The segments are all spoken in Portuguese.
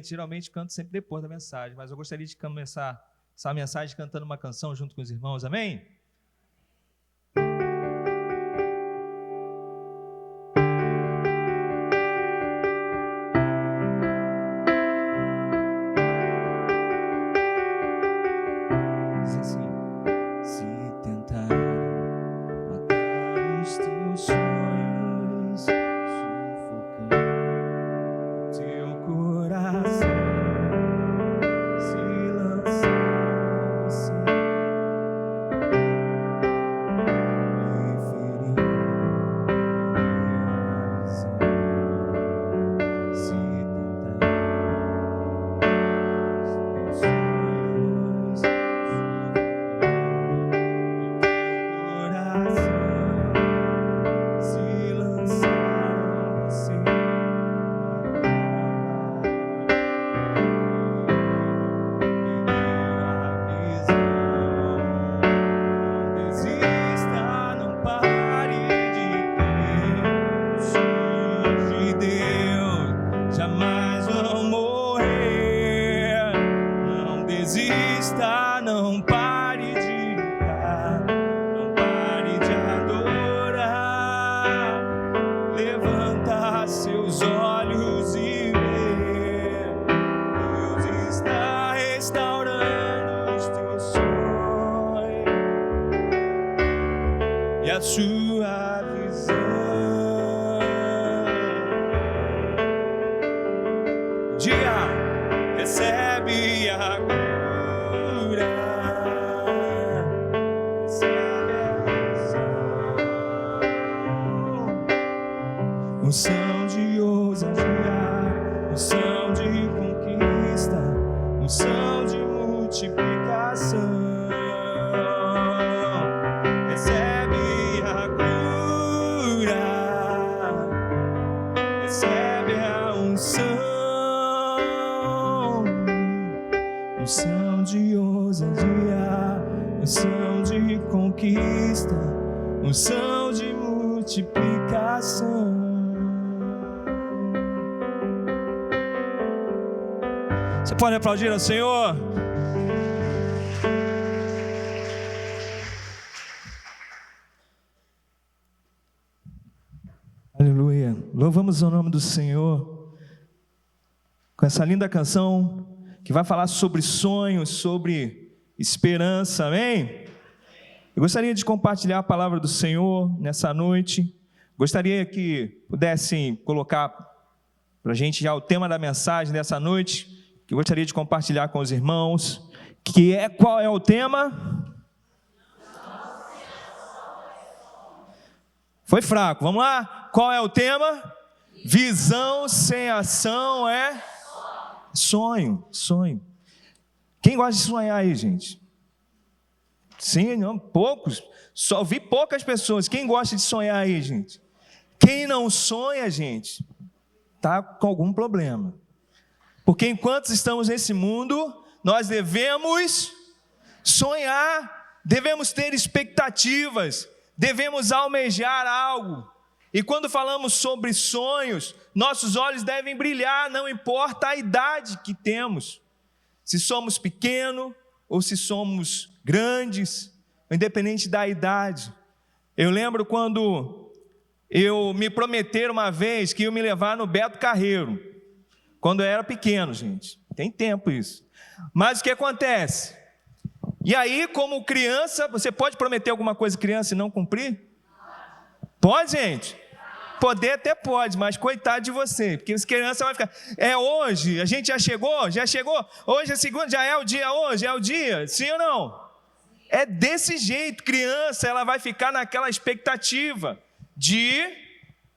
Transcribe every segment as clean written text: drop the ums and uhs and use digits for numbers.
diferente. Geralmente canto sempre depois da mensagem, mas eu gostaria de começar essa mensagem cantando uma canção junto com os irmãos, amém? Diz assim: se tentar matar os teus sonhos, sufocando teu coração, se lançar você e ferir a visão, se tentar os teus sonhos, sufocando teu coração, se lançar você jamais vão morrer. Não desista, não pare de lutar, não pare de adorar. Levanta seus olhos e vê, Deus está restaurando os teus sonhos e a sua visão. Dia, recebe a cura, recebe a visão, unção de ousadia, unção de conquista, unção de multiplicação. Recebe a cura, recebe a unção. Unção de ousadia, unção de conquista, unção de multiplicação. Você pode aplaudir ao Senhor? Aleluia. Louvamos o nome do Senhor com essa linda canção que vai falar sobre sonhos, sobre esperança, amém? Eu gostaria de compartilhar a palavra do Senhor nessa noite. Gostaria que pudessem colocar para a gente já o tema da mensagem dessa noite, que eu gostaria de compartilhar com os irmãos, que é, qual é o tema? Foi fraco, vamos lá? Qual é o tema? Visão sem ação é sonho, sonho. Quem gosta de sonhar aí, gente? Sim, não, poucos. Só vi poucas pessoas. Quem gosta de sonhar aí, gente? Quem não sonha, gente, está com algum problema. Porque enquanto estamos nesse mundo, nós devemos sonhar, devemos ter expectativas, devemos almejar algo. E quando falamos sobre sonhos, nossos olhos devem brilhar, não importa a idade que temos. Se somos pequenos ou se somos grandes, independente da idade. Eu lembro quando me prometeram uma vez que iam me levar no Beto Carreiro, quando eu era pequeno, gente. Tem tempo isso. Mas o que acontece? E aí, como criança, você pode prometer alguma coisa criança e não cumprir? Pode, gente? Poder até pode, mas coitado de você, porque as crianças vão ficar, hoje, a gente já chegou, hoje é segunda, já é o dia hoje, é o dia, sim ou não? É desse jeito, criança, ela vai ficar naquela expectativa de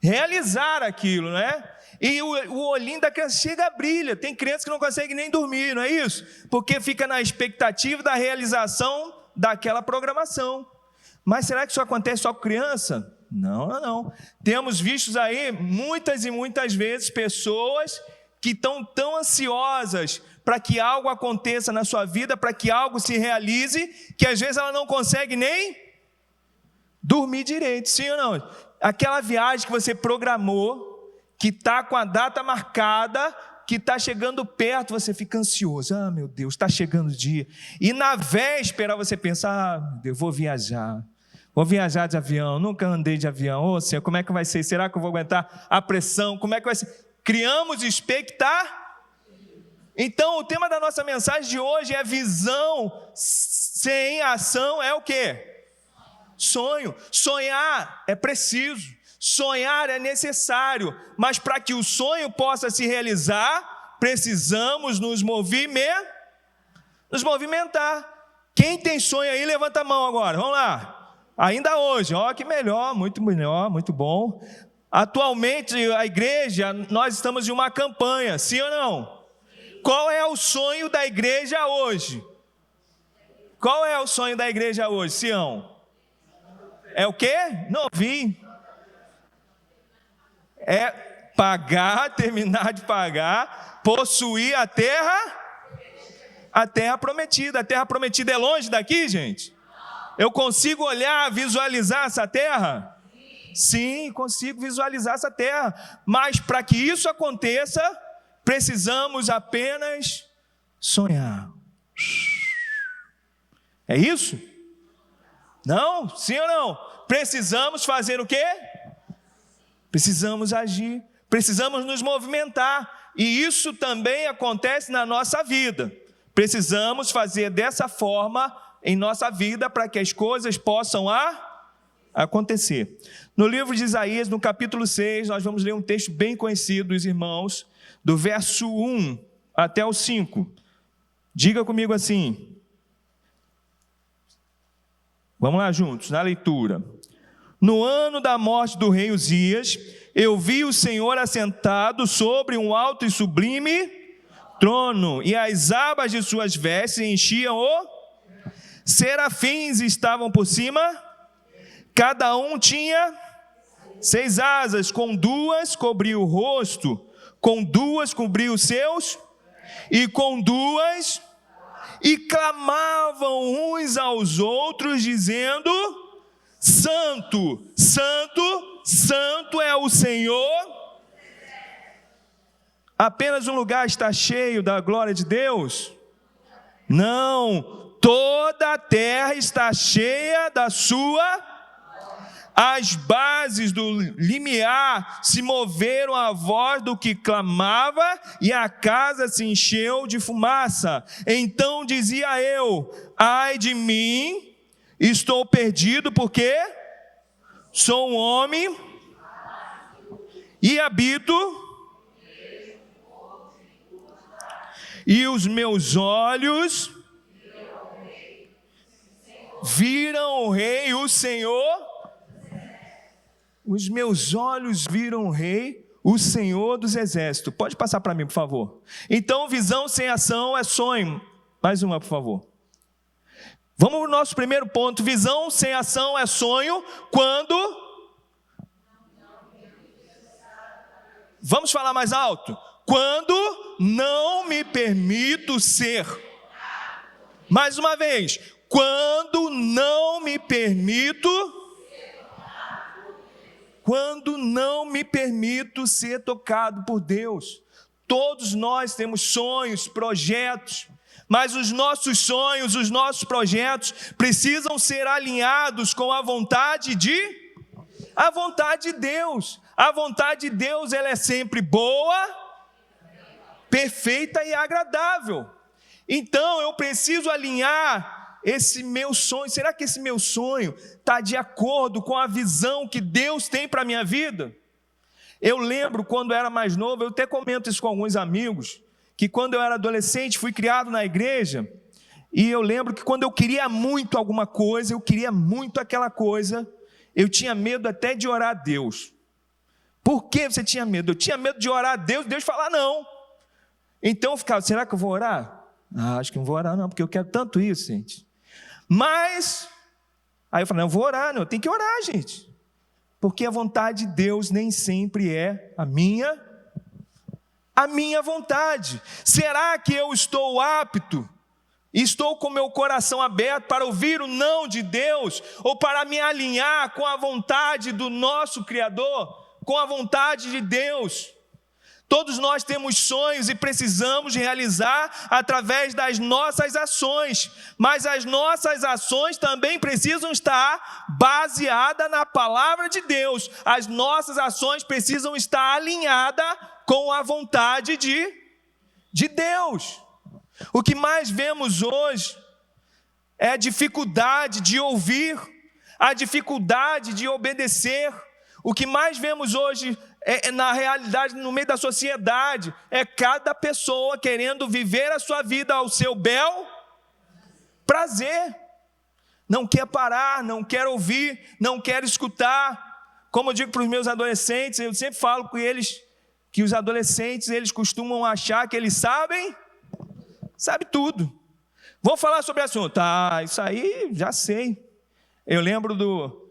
realizar aquilo, né? E o olhinho da criança chega a brilha, tem criança que não consegue nem dormir, não é isso? Porque fica na expectativa da realização daquela programação. Mas será que isso acontece só com criança? Não. Temos visto aí muitas e muitas vezes pessoas que estão tão ansiosas para que algo aconteça na sua vida, para que algo se realize, que às vezes ela não consegue nem dormir direito, sim ou não? Aquela viagem que você programou, que está com a data marcada, que está chegando perto, você fica ansioso. Ah, meu Deus, está chegando o dia. E na véspera você pensa, ah, meu Deus, vou viajar de avião, nunca andei de avião. Ô Senhor, como é que vai ser? Será que eu vou aguentar a pressão? Como é que vai ser? Criamos expectativa. Então, o tema da nossa mensagem de hoje é visão sem ação é o quê? Sonho. Sonhar é preciso, sonhar é necessário, mas para que o sonho possa se realizar, precisamos nos movimentar. Quem tem sonho aí, levanta a mão agora, vamos lá. Ainda hoje, ó, que melhor, muito bom. Atualmente, a igreja, nós estamos em uma campanha, sim ou não? Qual é o sonho da igreja hoje? Qual é o sonho da igreja hoje, Sião? É o quê? Não vi. É terminar de pagar, possuir a terra prometida. A terra prometida é longe daqui, gente? Eu consigo olhar, visualizar essa terra? Sim, consigo visualizar essa terra. Mas para que isso aconteça, precisamos apenas sonhar. É isso? Não? Sim ou não? Precisamos fazer o quê? Precisamos agir, precisamos nos movimentar. E isso também acontece na nossa vida. Precisamos fazer dessa forma em nossa vida para que as coisas possam acontecer. No livro de Isaías, no capítulo 6, nós vamos ler um texto bem conhecido dos irmãos, do verso 1 até o 5. Diga comigo assim. Vamos lá juntos, na leitura. No ano da morte do rei Uzias, eu vi o Senhor assentado sobre um alto e sublime trono, e as abas de suas vestes enchiam o... Serafins estavam por cima, cada um tinha 6 asas, com 2 cobria o rosto, com 2 cobria os seus, e com 2, e clamavam uns aos outros, dizendo: Santo, Santo, Santo é o Senhor. Apenas um lugar está cheio da glória de Deus? Não, toda a terra está cheia da sua. As bases do limiar se moveram à voz do que clamava, e a casa se encheu de fumaça. Então dizia eu: ai de mim, estou perdido, porque sou um homem e habito, e os meus olhos viram o Rei, o Senhor. Os meus olhos viram o Rei, o Senhor dos Exércitos. Pode passar para mim, por favor. Então, visão sem ação é sonho. Mais uma, por favor. Vamos ao nosso primeiro ponto. Visão sem ação é sonho quando... Vamos falar mais alto? Quando não me permito ser. Mais uma vez. Quando não me permito ser tocado por Deus. Todos nós temos sonhos, projetos, mas os nossos sonhos, os nossos projetos precisam ser alinhados com a vontade de Deus. A vontade de Deus, ela é sempre boa, perfeita e agradável. Então eu preciso alinhar esse meu sonho. Será que esse meu sonho está de acordo com a visão que Deus tem para a minha vida? Eu lembro quando eu era mais novo, eu até comento isso com alguns amigos, que quando eu era adolescente, fui criado na igreja, e eu lembro que quando eu queria muito alguma coisa, eu queria muito aquela coisa, eu tinha medo até de orar a Deus. Por que você tinha medo? Eu tinha medo de orar a Deus, Deus falar não. Então eu ficava, será que eu vou orar? Acho que não vou orar não, porque eu quero tanto isso, gente. Mas, aí eu falei, não, eu vou orar, não, eu tenho que orar, gente. Porque a vontade de Deus nem sempre é a minha vontade. Será que eu estou apto? Estou com meu coração aberto para ouvir o não de Deus? Ou para me alinhar com a vontade do nosso Criador? Com a vontade de Deus? Todos nós temos sonhos e precisamos realizar através das nossas ações, mas as nossas ações também precisam estar baseadas na palavra de Deus. As nossas ações precisam estar alinhadas com a vontade de Deus. O que mais vemos hoje é a dificuldade de ouvir, a dificuldade de obedecer. O que mais vemos hoje na realidade, no meio da sociedade, é cada pessoa querendo viver a sua vida ao seu bel prazer. Não quer parar, não quer ouvir, não quer escutar. Como eu digo para os meus adolescentes, eu sempre falo com eles que os adolescentes, eles costumam achar que eles sabem tudo. Vamos falar sobre o assunto. Isso aí já sei. Eu lembro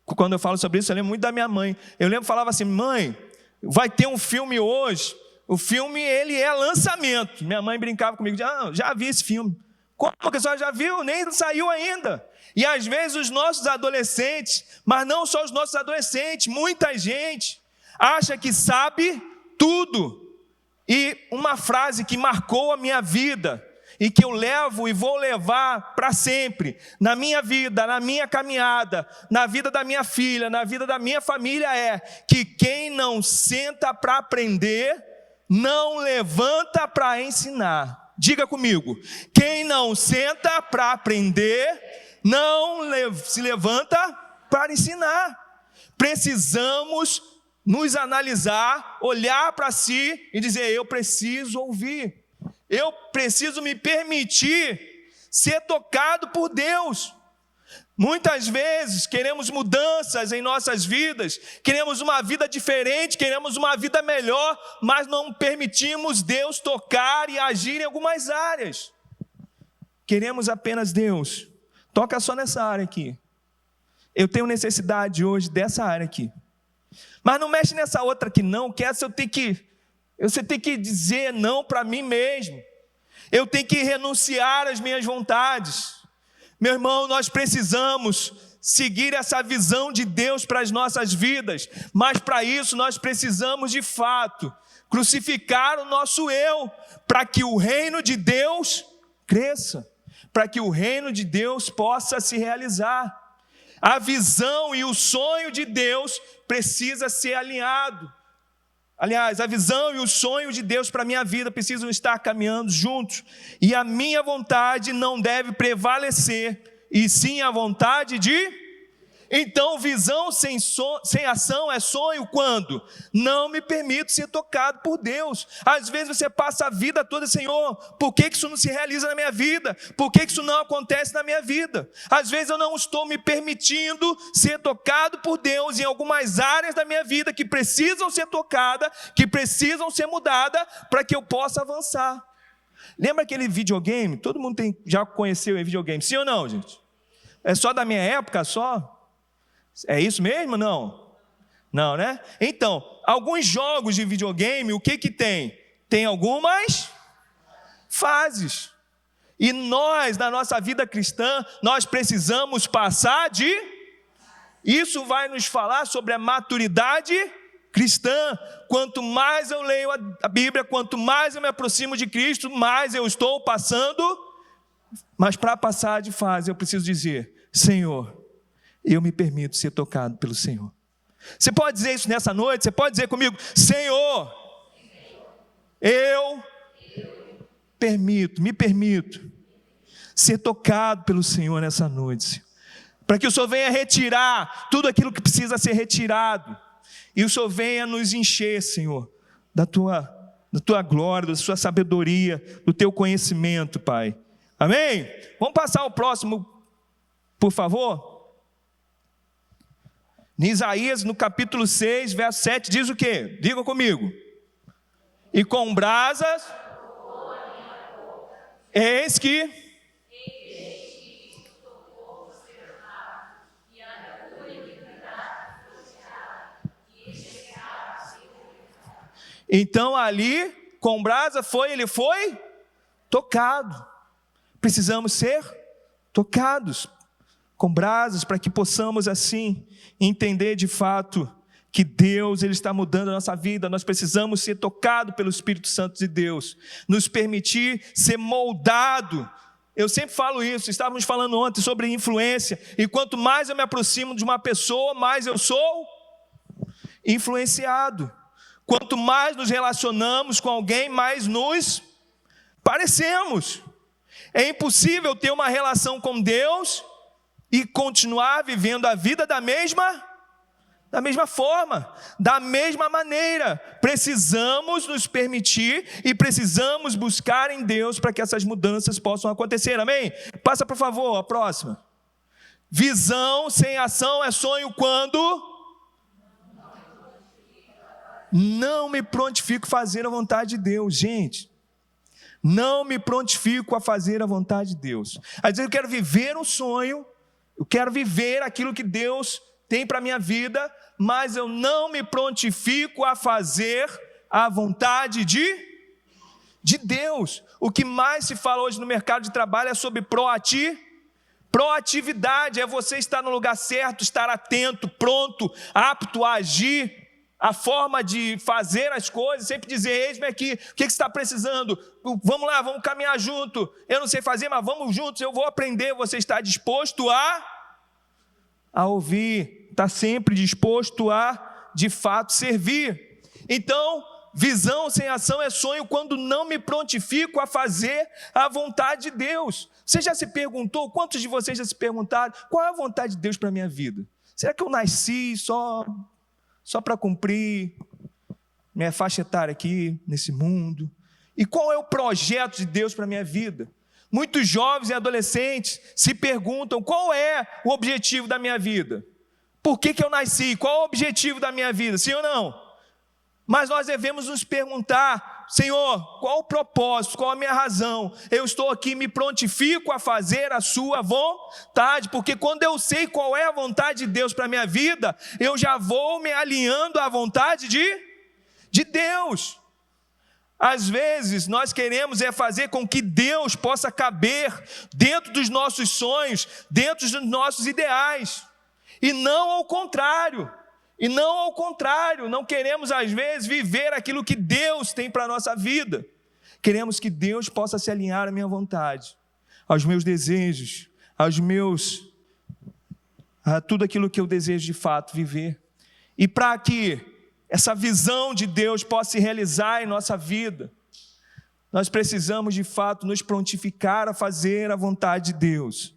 quando eu falo sobre isso, eu lembro muito da minha mãe. Eu lembro que falava assim: mãe, vai ter um filme hoje. O filme, ele é lançamento. Minha mãe brincava comigo, já vi esse filme. Como que a senhora já viu? Nem saiu ainda. E às vezes os nossos adolescentes, mas não só os nossos adolescentes, muita gente acha que sabe tudo. E uma frase que marcou a minha vida, e que eu levo e vou levar para sempre, na minha vida, na minha caminhada, na vida da minha filha, na vida da minha família, é que quem não senta para aprender, não levanta para ensinar. Diga comigo: quem não senta para aprender, não se levanta para ensinar. Precisamos nos analisar, olhar para si e dizer: eu preciso ouvir. Eu preciso me permitir ser tocado por Deus. Muitas vezes queremos mudanças em nossas vidas, queremos uma vida diferente, queremos uma vida melhor, mas não permitimos Deus tocar e agir em algumas áreas. Queremos apenas: Deus, toca só nessa área aqui. Eu tenho necessidade hoje dessa área aqui. Mas não mexe nessa outra aqui não, que essa você tem que dizer não para mim mesmo. Eu tenho que renunciar às minhas vontades. Meu irmão, nós precisamos seguir essa visão de Deus para as nossas vidas. Mas para isso nós precisamos de fato crucificar o nosso eu, para que o reino de Deus cresça, para que o reino de Deus possa se realizar. A visão e o sonho de Deus precisa ser alinhado. Aliás, a visão e o sonho de Deus para a minha vida precisam estar caminhando juntos. E a minha vontade não deve prevalecer, e sim a vontade de... Então, visão sem ação é sonho quando não me permito ser tocado por Deus. Às vezes você passa a vida toda: Senhor, por que isso não se realiza na minha vida? Por que isso não acontece na minha vida? Às vezes eu não estou me permitindo ser tocado por Deus em algumas áreas da minha vida que precisam ser tocadas, que precisam ser mudadas para que eu possa avançar. Lembra aquele videogame? Todo mundo já conheceu o videogame, sim ou não, gente? É só da minha época, só? É isso mesmo? Não, né? Então, alguns jogos de videogame, o que tem? Tem algumas fases. E nós, na nossa vida cristã, nós precisamos passar de... Isso vai nos falar sobre a maturidade cristã. Quanto mais eu leio a Bíblia, quanto mais eu me aproximo de Cristo, mais eu estou passando. Mas para passar de fase, eu preciso dizer: Senhor, eu me permito ser tocado pelo Senhor. Você pode dizer isso nessa noite? Você pode dizer comigo: Senhor, eu me permito ser tocado pelo Senhor nessa noite, para que o Senhor venha retirar tudo aquilo que precisa ser retirado, e o Senhor venha nos encher, Senhor, da tua glória, da sua sabedoria, do teu conhecimento, Pai. Amém? Vamos passar ao próximo, por favor. Em Isaías, no capítulo 6, verso 7, diz o quê? Diga comigo: e com brasas, eis que... Então ali, com brasa, ele foi tocado. Precisamos ser tocados com brasas, para que possamos assim entender de fato que Deus ele está mudando a nossa vida. Nós precisamos ser tocados pelo Espírito Santo de Deus, nos permitir ser moldado. Eu sempre falo isso, estávamos falando ontem sobre influência, e quanto mais eu me aproximo de uma pessoa, mais eu sou influenciado. Quanto mais nos relacionamos com alguém, mais nos parecemos. É impossível ter uma relação com Deus e continuar vivendo a vida da mesma forma, da mesma maneira. Precisamos nos permitir e precisamos buscar em Deus para que essas mudanças possam acontecer, amém? Passa, por favor, a próxima. Visão sem ação é sonho quando não me prontifico a fazer a vontade de Deus, gente. Não me prontifico a fazer a vontade de Deus. Às vezes eu quero viver um sonho, eu quero viver aquilo que Deus tem para a minha vida, mas eu não me prontifico a fazer a vontade de Deus. O que mais se fala hoje no mercado de trabalho é sobre proatividade, é você estar no lugar certo, estar atento, pronto, apto a agir, a forma de fazer as coisas, sempre dizer, eis-me aqui, o que você está precisando? Vamos lá, vamos caminhar junto, eu não sei fazer, mas vamos juntos, eu vou aprender. Você está disposto a ouvir, está sempre disposto a, de fato, servir. Então, visão sem ação é sonho quando não me prontifico a fazer a vontade de Deus. Você já se perguntou, quantos de vocês já se perguntaram, qual é a vontade de Deus para a minha vida? Será que eu nasci só para cumprir minha faixa etária aqui, nesse mundo? E qual é o projeto de Deus para a minha vida? Muitos jovens e adolescentes se perguntam, qual é o objetivo da minha vida? Por que eu nasci? Qual é o objetivo da minha vida? Sim ou não? Mas nós devemos nos perguntar, Senhor, qual o propósito, qual a minha razão? Eu estou aqui, me prontifico a fazer a sua vontade, porque quando eu sei qual é a vontade de Deus para a minha vida, eu já vou me alinhando à vontade de Deus. Às vezes nós queremos fazer com que Deus possa caber dentro dos nossos sonhos, dentro dos nossos ideais, e não ao contrário. Não queremos às vezes viver aquilo que Deus tem para a nossa vida. Queremos que Deus possa se alinhar à minha vontade, aos meus desejos, a tudo aquilo que eu desejo de fato viver. E para que essa visão de Deus possa se realizar em nossa vida, nós precisamos de fato nos prontificar a fazer a vontade de Deus.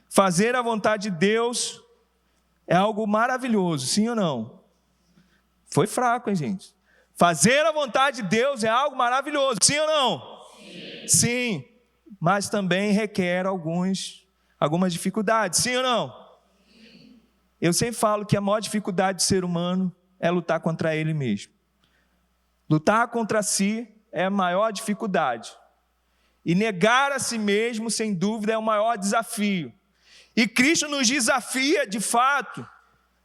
Fazer a vontade de Deus é algo maravilhoso, sim ou não? Foi fraco, hein, gente? Fazer a vontade de Deus é algo maravilhoso, sim ou não? Sim, mas também requer algumas dificuldades, sim ou não? Eu sempre falo que a maior dificuldade do ser humano é lutar contra ele mesmo. Lutar contra si é a maior dificuldade. E negar a si mesmo, sem dúvida, é o maior desafio. E Cristo nos desafia, de fato,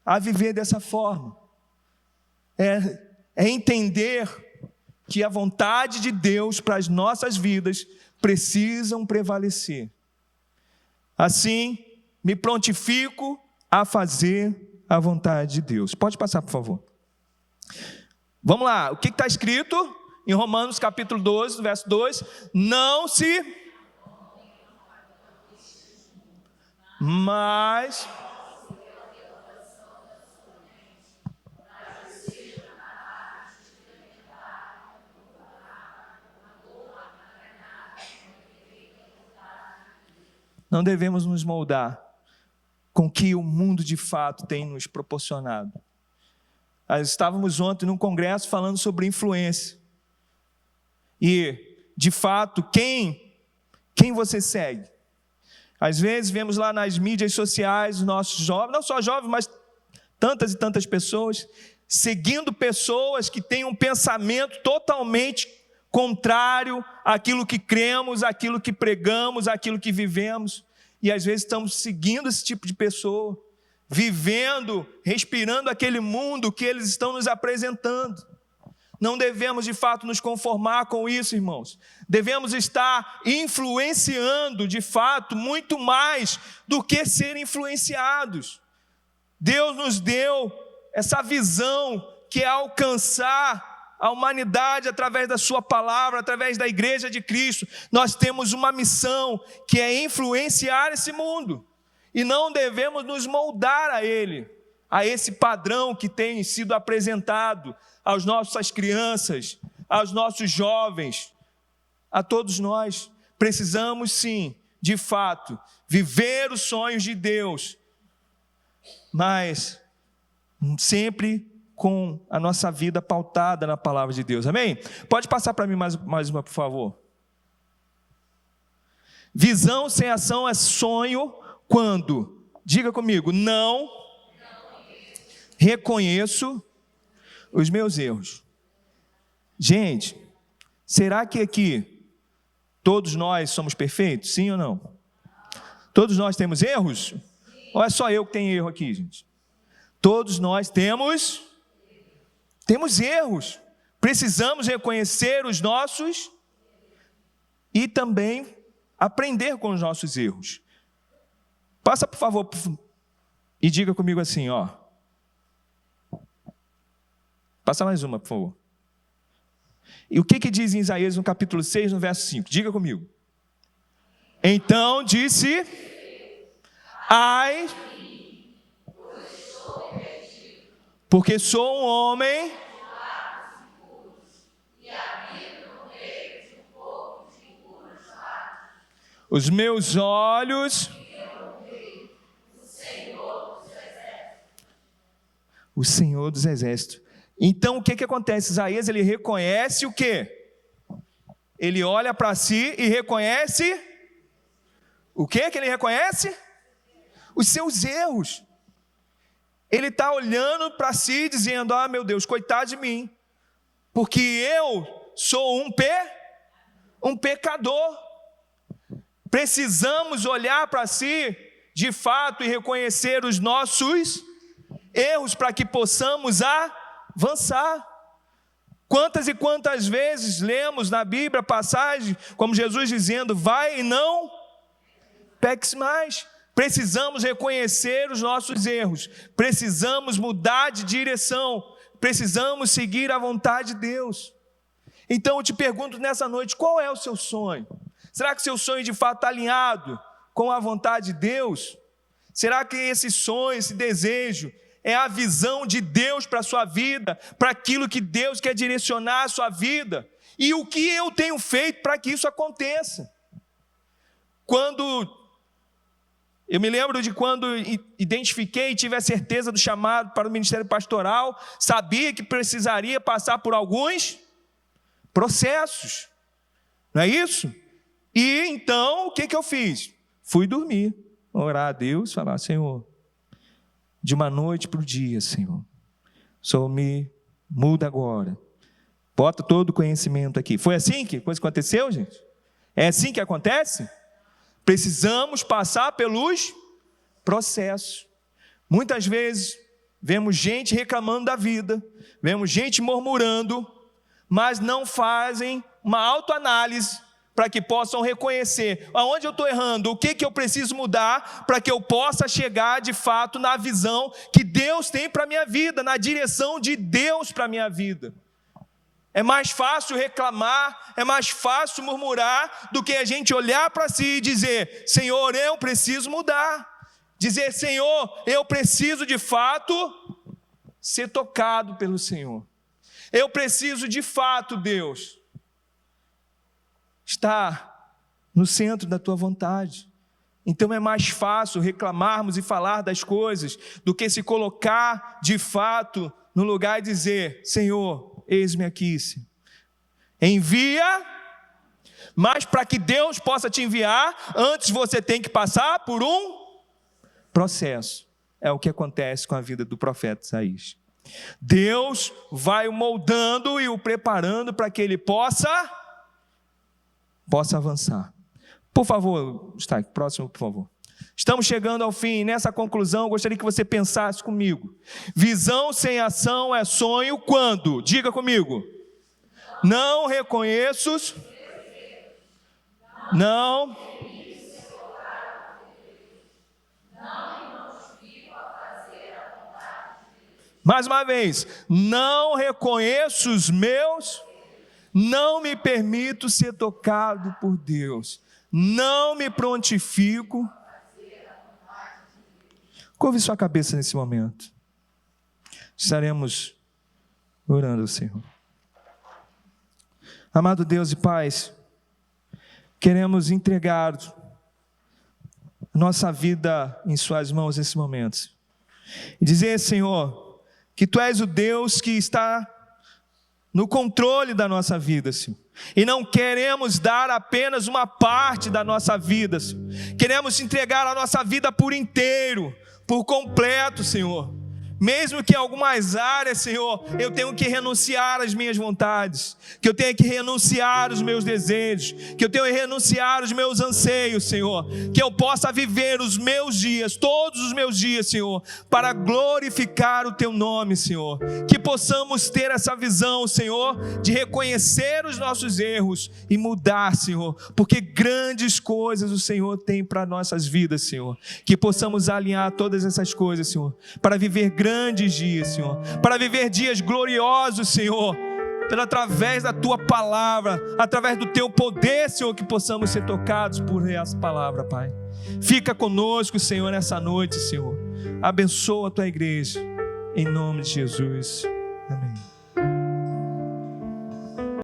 a viver dessa forma. É entender que a vontade de Deus para as nossas vidas precisam prevalecer. Assim, me prontifico a fazer a vontade de Deus. Pode passar, por favor. Vamos lá, o que está escrito em Romanos capítulo 12, verso 2? Não se... Mas... Não devemos nos moldar com o que o mundo de fato tem nos proporcionado. Nós estávamos ontem num congresso falando sobre influência. E, de fato, quem você segue? Às vezes vemos lá nas mídias sociais os nossos jovens, não só jovens, mas tantas e tantas pessoas, seguindo pessoas que têm um pensamento totalmente contrário àquilo que cremos, àquilo que pregamos, àquilo que vivemos. E às vezes estamos seguindo esse tipo de pessoa, vivendo, respirando aquele mundo que eles estão nos apresentando. Não devemos de fato nos conformar com isso, irmãos. Devemos estar influenciando de fato muito mais do que ser influenciados. Deus nos deu essa visão que é alcançar a humanidade através da sua palavra, através da igreja de Cristo. Nós temos uma missão que é influenciar esse mundo, e não devemos nos moldar a ele, a esse padrão que tem sido apresentado às nossas crianças, aos nossos jovens, a todos nós. Precisamos sim, de fato, viver os sonhos de Deus, mas sempre com a nossa vida pautada na palavra de Deus, amém? Pode passar para mim mais uma, por favor. Visão sem ação é sonho quando, diga comigo, não reconheço os meus erros. Gente, será que aqui todos nós somos perfeitos? Sim ou não? Todos nós temos erros? Ou é só eu que tenho erro aqui, gente? Todos nós temos erros. Precisamos reconhecer os nossos e também aprender com os nossos erros. Passa, por favor, e diga comigo assim, ó. Passa mais uma, por favor. E o que diz em Isaías no capítulo 6, no verso 5? Diga comigo. Então disse: ai, porque sou um homem os meus olhos o Senhor dos Exércitos. Então o que acontece? Isaías, ele reconhece o quê? Ele olha para si e reconhece o que ele reconhece? Os seus erros. Ele está olhando para si dizendo: ah, meu Deus, coitado de mim, porque eu sou um pecador. Precisamos olhar para si de fato e reconhecer os nossos erros para que possamos avançar. Quantas e quantas vezes lemos na Bíblia passagem como Jesus dizendo: vai e não peques mais. Precisamos reconhecer os nossos erros, precisamos mudar de direção, precisamos seguir a vontade de Deus. Então eu te pergunto nessa noite, qual é o seu sonho? Será que o seu sonho de fato está alinhado com a vontade de Deus? Será que esse sonho, esse desejo é a visão de Deus para a sua vida, para aquilo que Deus quer direcionar a sua vida? E o que eu tenho feito para que isso aconteça? Eu me lembro de quando identifiquei e tive a certeza do chamado para o ministério pastoral, sabia que precisaria passar por alguns processos, não é isso? E então, o que eu fiz? Fui dormir, orar a Deus, falar: Senhor, de uma noite para o dia, Senhor, só me muda agora, bota todo o conhecimento aqui. Foi assim que a coisa aconteceu, gente? É assim que acontece? Precisamos passar pelos processos. Muitas vezes vemos gente reclamando da vida, vemos gente murmurando, mas não fazem uma autoanálise para que possam reconhecer aonde eu estou errando, o que eu preciso mudar para que eu possa chegar de fato na visão que Deus tem para a minha vida, na direção de Deus para a minha vida. É mais fácil reclamar, é mais fácil murmurar do que a gente olhar para si e dizer: Senhor, eu preciso mudar. Dizer: Senhor, eu preciso de fato ser tocado pelo Senhor. Eu preciso de fato, Deus, estar no centro da tua vontade. Então é mais fácil reclamarmos e falar das coisas do que se colocar de fato no lugar e dizer: Senhor, eis-me aqui, Senhor. Envia, mas para que Deus possa te enviar, antes você tem que passar por um processo. É o que acontece com a vida do profeta Isaías. Deus vai o moldando e o preparando para que ele possa avançar. Por favor, está aqui, próximo, por favor. Estamos chegando ao fim, nessa conclusão eu gostaria que você pensasse comigo. Visão sem ação é sonho quando? Diga comigo. Não reconheço. Não. Mais uma vez, não reconheço os meus, não me permito ser tocado por Deus, não me prontifico. Curve sua cabeça nesse momento. Estaremos orando ao Senhor. Amado Deus e Pai, queremos entregar nossa vida em suas mãos nesse momento. E dizer, Senhor, que Tu és o Deus que está no controle da nossa vida, Senhor. E não queremos dar apenas uma parte da nossa vida, Senhor. Queremos entregar a nossa vida por inteiro, por completo, Senhor. Mesmo que em algumas áreas, Senhor, eu tenho que renunciar às minhas vontades, que eu tenho que renunciar aos meus desejos, que eu tenho que renunciar aos meus anseios, Senhor, que eu possa viver os meus dias, todos os meus dias, Senhor, para glorificar o Teu nome, Senhor, que possamos ter essa visão, Senhor, de reconhecer os nossos erros e mudar, Senhor, porque grandes coisas o Senhor tem para nossas vidas, Senhor, que possamos alinhar todas essas coisas, Senhor, para viver grandes dias, Senhor, para viver dias gloriosos, Senhor, através da Tua palavra, através do Teu poder, Senhor, que possamos ser tocados por essa palavra, Pai. Fica conosco, Senhor, nessa noite, Senhor. Abençoa a Tua igreja, em nome de Jesus.